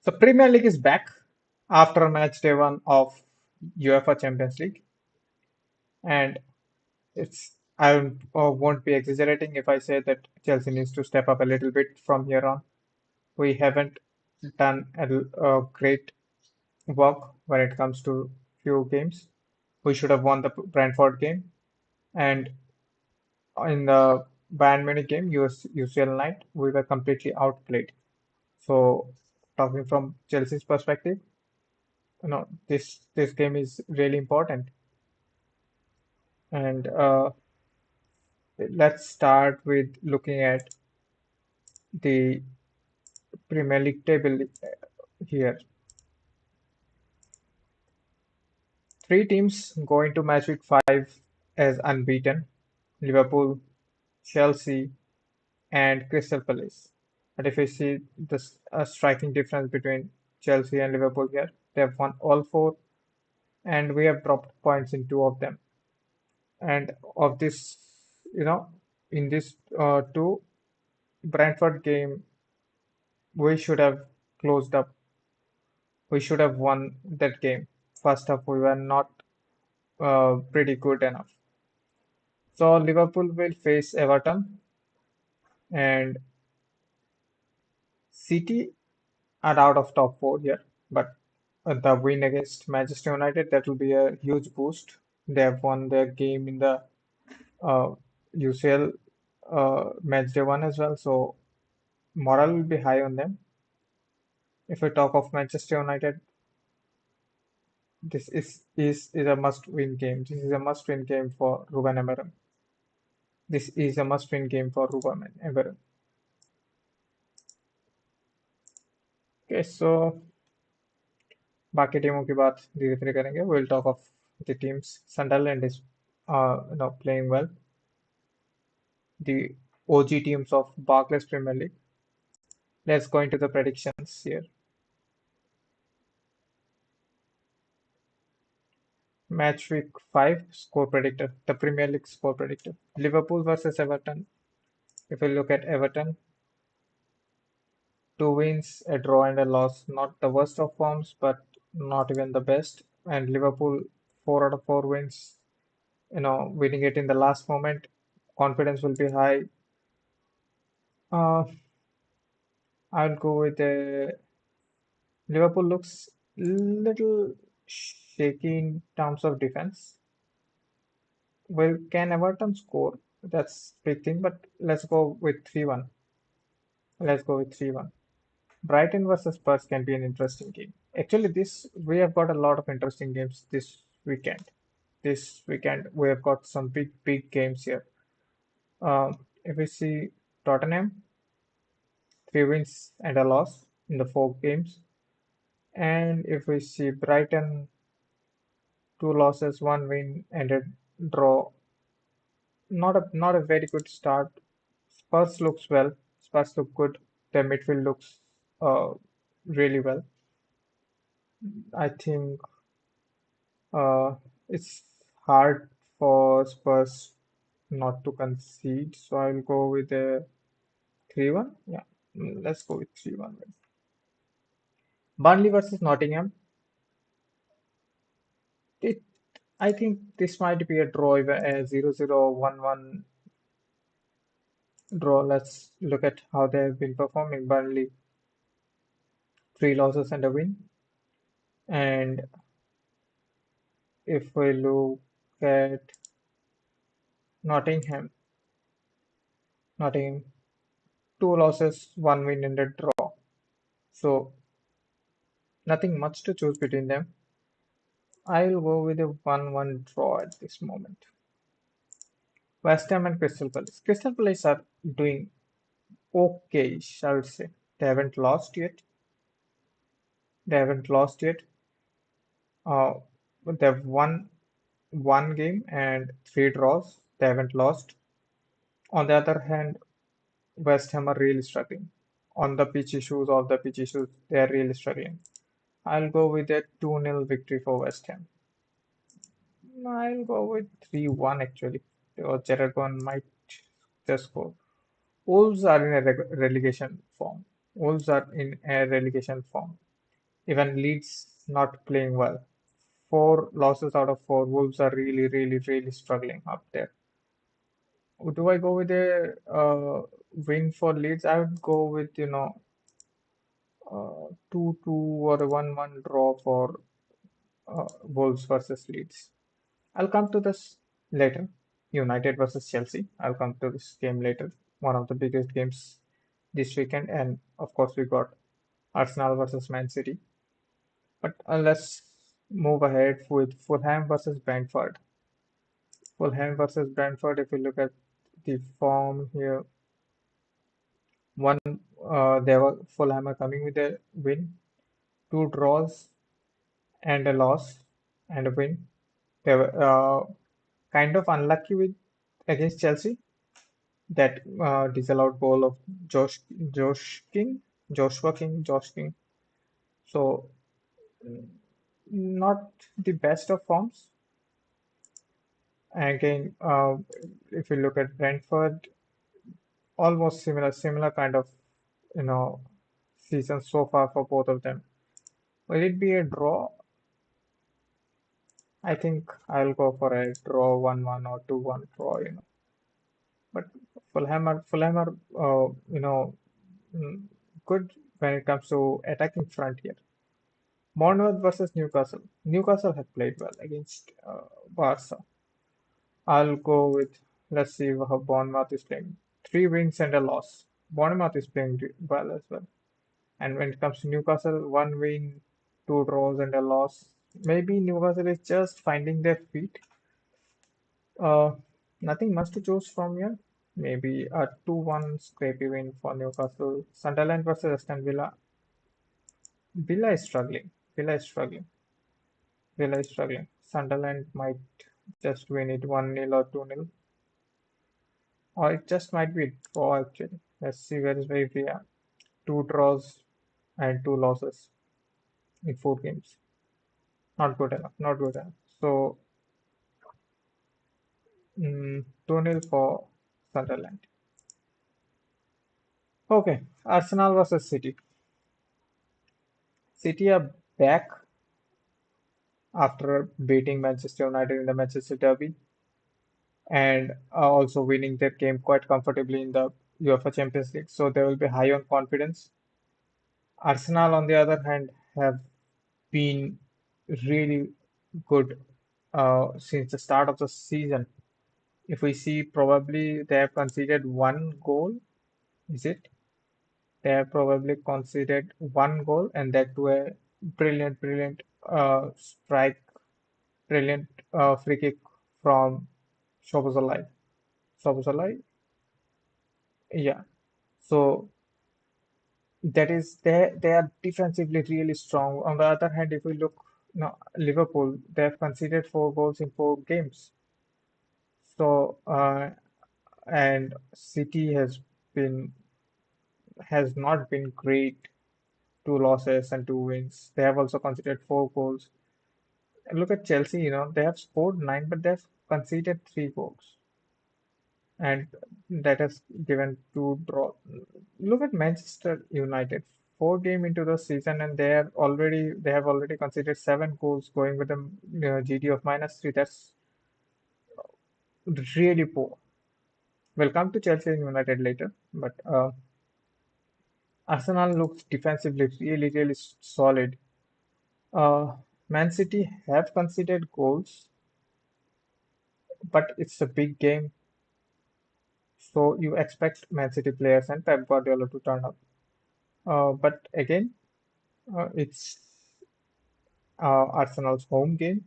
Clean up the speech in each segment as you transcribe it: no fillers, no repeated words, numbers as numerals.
The Premier League is back after match day one of UEFA Champions League, and it's I won't be exaggerating if I say that Chelsea needs to step up a little bit from here on. We haven't done a great work when it comes to few games. We should have won the Brentford game, and in the Bayern Munich game, UCL night, we were completely outplayed. So, talking from Chelsea's perspective, this game is really important. And let's start with looking at the Premier League table here. Three teams go into match week 5 as unbeaten: Liverpool, Chelsea, and Crystal Palace. But if you see this striking difference between Chelsea and Liverpool here, they have won all four, and we have dropped points in two of them. And of this, you know, in this two Brentford game, we should have closed up. We should have won that game. First half, we were not pretty good enough. So Liverpool will face Everton, and City are out of top four here. But the win against Manchester United, that will be a huge boost. They have won their game in the uh, UCL match day one as well, so morale will be high on them. If we talk of Manchester United, this is a must-win game. This is a must-win game for Ruben Amorim. This is a must-win game for Ruben Amorim. Okay, so बाकी टीमों की बात धीरे धीरे करेंगे. We'll talk of the teams. Sunderland is playing well. The OG teams of Barclays Premier League. Let's go into the predictions here. Match week 5 score predictor, the Premier League score predictor. Liverpool versus Everton. If we look at Everton, two wins, a draw, and a loss. Not the worst of forms, but not even the best. And Liverpool, 4 out of 4 wins. Winning it in the last moment. Confidence will be high. Uh, I'll go with Liverpool looks little shaky in terms of defense. Well, can Everton score? That's big thing, but let's go with 3-1. Let's go with 3-1. Brighton versus Spurs can be an interesting game. Actually, this we have got a lot of interesting games this weekend. This weekend we have got some big games here. If we see Tottenham, 3 wins and a loss in the 4 games, and if we see Brighton, 2 losses, 1 win and a draw. Not a very good start. Spurs looks well. Spurs look good. Their midfield looks uh, really well. I think uh, it's hard for Spurs not to concede, so I'll go with a 3-1. Yeah, let's go with 3-1. Burnley versus Nottingham. It, I think this might be a draw, a 0-0, 1-1 draw. Let's look at how they have been performing. Burnley, 3 losses and a win. And if we look at Nottingham, Nottingham, 2 losses, 1 win and a draw. So nothing much to choose between them. I'll go with a 1-1 draw at this moment. West Ham and Crystal Palace. Crystal Palace are doing okay, I would say. They haven't lost yet. They haven't lost yet. They've won 1 game and 3 draws. They haven't lost. On the other hand, West Ham are really struggling. On the pitch issues, off the pitch issues, they are really struggling. I'll go with a 2-0 victory for West Ham. I'll go with 3-1 actually. Or Jeragon might just score. Wolves are in a relegation form. Wolves are in a relegation form. Even Leeds not playing well. Four losses out of four. Wolves are really, really, really struggling up there. Do I go with a win for Leeds? I would go with, 2-2 or a 1-1 draw for Wolves versus Leeds. I'll come to this later. United versus Chelsea. I'll come to this game later. One of the biggest games this weekend. And of course, we got Arsenal versus Man City. But let's move ahead with Fulham versus Brentford. Fulham versus Brentford, if you look at the form here, one they were Fulham are coming with a win, two draws and a loss and a win. They were kind of unlucky with against Chelsea that disallowed goal of Josh Josh King, Josh King. So mm, not the best of forms. Again, if you look at Brentford, almost similar kind of you know season so far for both of them. Will it be a draw? I think I'll go for a draw 1-1 or 2-1 draw. But Fulham are mm, good when it comes to attacking front here. Bournemouth versus Newcastle. Newcastle have played well against Barca. I'll go with, let's see how Bournemouth is playing. Three wins and a loss. Bournemouth is playing well as well. And when it comes to Newcastle, one win, two draws, and a loss. Maybe Newcastle is just finding their feet. Uh, Nothing much to choose from here. Maybe a 2-1 scrapey win for Newcastle. Sunderland versus Aston Villa. Villa is struggling. Villa is struggling. Villa is struggling. Sunderland might just win it 1-0 or 2-0. Or it just might be a draw actually. Let's see where we are. Two draws and two losses in four games. Not good enough. Not good enough. So 2-0 for Sunderland. Okay, Arsenal versus City. City are back after beating Manchester United in the Manchester Derby and also winning their game quite comfortably in the UEFA Champions League. So they will be high on confidence. Arsenal, on the other hand, have been really good since the start of the season. If we see, probably they have conceded one goal. Is it? They have probably conceded one goal, and that to a brilliant strike, brilliant free kick from Szoboszlai. Szoboszlai, yeah. So they are defensively really strong. On the other hand, if we look, Liverpool, they have conceded four goals in four games. So and City been has not been great. Two losses and two wins. They have also conceded four goals. And look at Chelsea, they have scored nine, but they have conceded three goals. And that has given two draw. Look at Manchester United. Four game into the season, and they have already conceded seven goals, going with a GD of -3. That's really poor. We'll come to Chelsea and United later, but Arsenal looks defensively really, really solid. Uh, Man City have conceded goals, but it's a big game, so you expect Man City players and Pep Guardiola to turn up. But again, it's Arsenal's home game.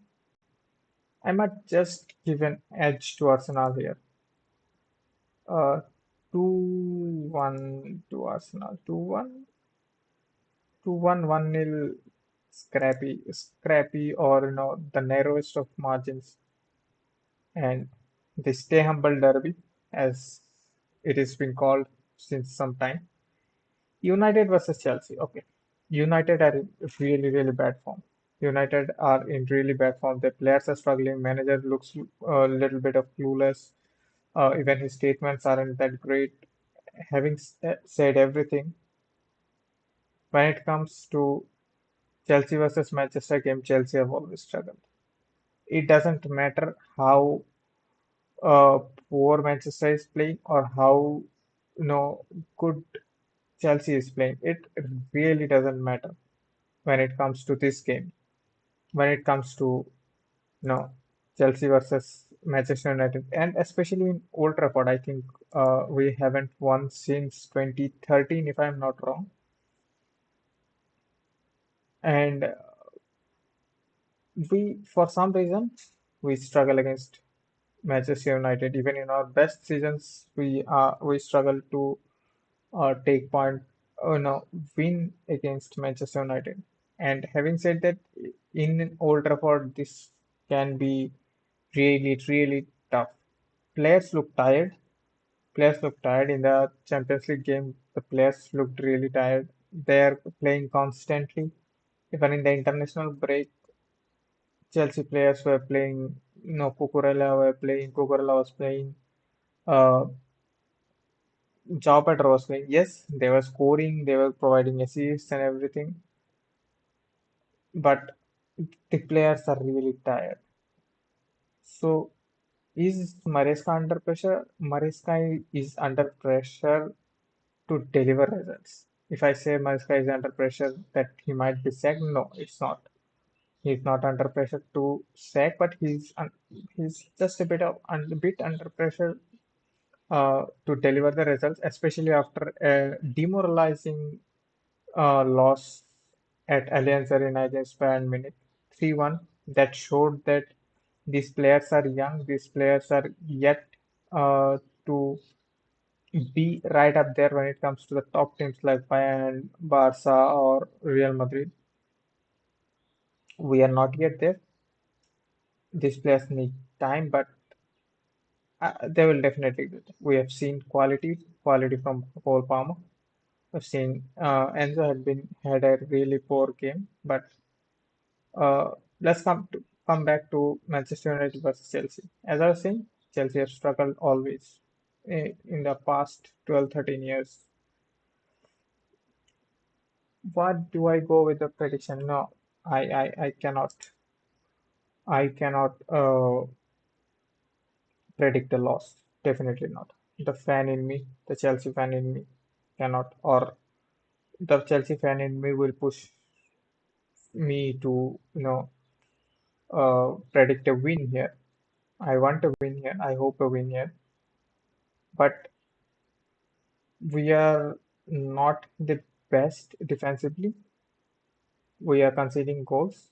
I might just give an edge to Arsenal here. Uh, 2-1 to Arsenal. 2-1, 2-1, 1-0 scrappy, or the narrowest of margins. And the Stay Humble Derby, as it has been called since some time. United versus Chelsea. Okay. United are in really, really bad form. United are in really bad form. Their players are struggling. Manager looks a little bit of clueless. Even his statements aren't that great. Having said everything, when it comes to Chelsea versus Manchester game, Chelsea have always struggled. It doesn't matter how uh, poor Manchester is playing or how good Chelsea is playing. It really doesn't matter when it comes to this game. When it comes to Chelsea versus Manchester United, and especially in Old Trafford, I think we haven't won since 2013, if I'm not wrong. And for some reason, we struggle against Manchester United. Even in our best seasons, we struggle to take point, win against Manchester United. And having said that, in Old Trafford, this can be really, really tough. Players look tired. Players look tired in the Champions League game. The players looked really tired. They're playing constantly. Even in the international break, Chelsea players were playing. Cucurella was playing. Uh, Joao Pedro was playing. Yes, they were scoring. They were providing assists and everything. But the players are really tired. So is Maresca under pressure? Maresca is under pressure to deliver results. If I say Maresca is under pressure that he might be sacked, no, it's not. He's not under pressure to sack, but he's just a bit under pressure to deliver the results, especially after a demoralizing loss at Allianz Arena against Bayern Munich, 3-1. That showed that these players are young, these players are yet to be right up there when it comes to the top teams like Bayern, Barca, or Real Madrid. We are not yet there. These players need time, but they will definitely do it. We have seen quality from Cole Palmer. We've seen Enzo had a really poor game, but let's come back to Manchester United versus Chelsea. As I was saying, Chelsea have struggled always in the past 12, 13 years. What do I go with the prediction? No, I cannot. I cannot predict a loss. Definitely not. The fan in me, the Chelsea fan in me, cannot. Or the Chelsea fan in me will push me to, predict a win here. I want a win here. I hope a win here. But we are not the best defensively. We are conceding goals.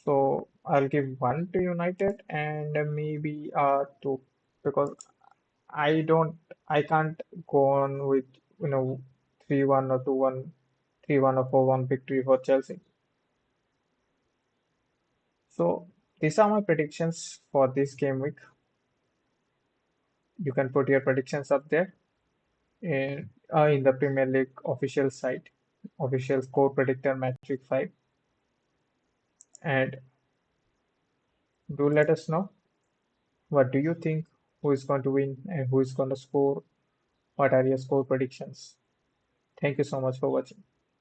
So I'll give one to United and maybe two because I don't I can't go on with 3-1 or 2-1, 3-1 or 4-1 victory for Chelsea. So these are my predictions for this game week. You can put your predictions up there in the Premier League official site, official score predictor Matchday 5, and do let us know what do you think, who is going to win and who is going to score, what are your score predictions. Thank you so much for watching.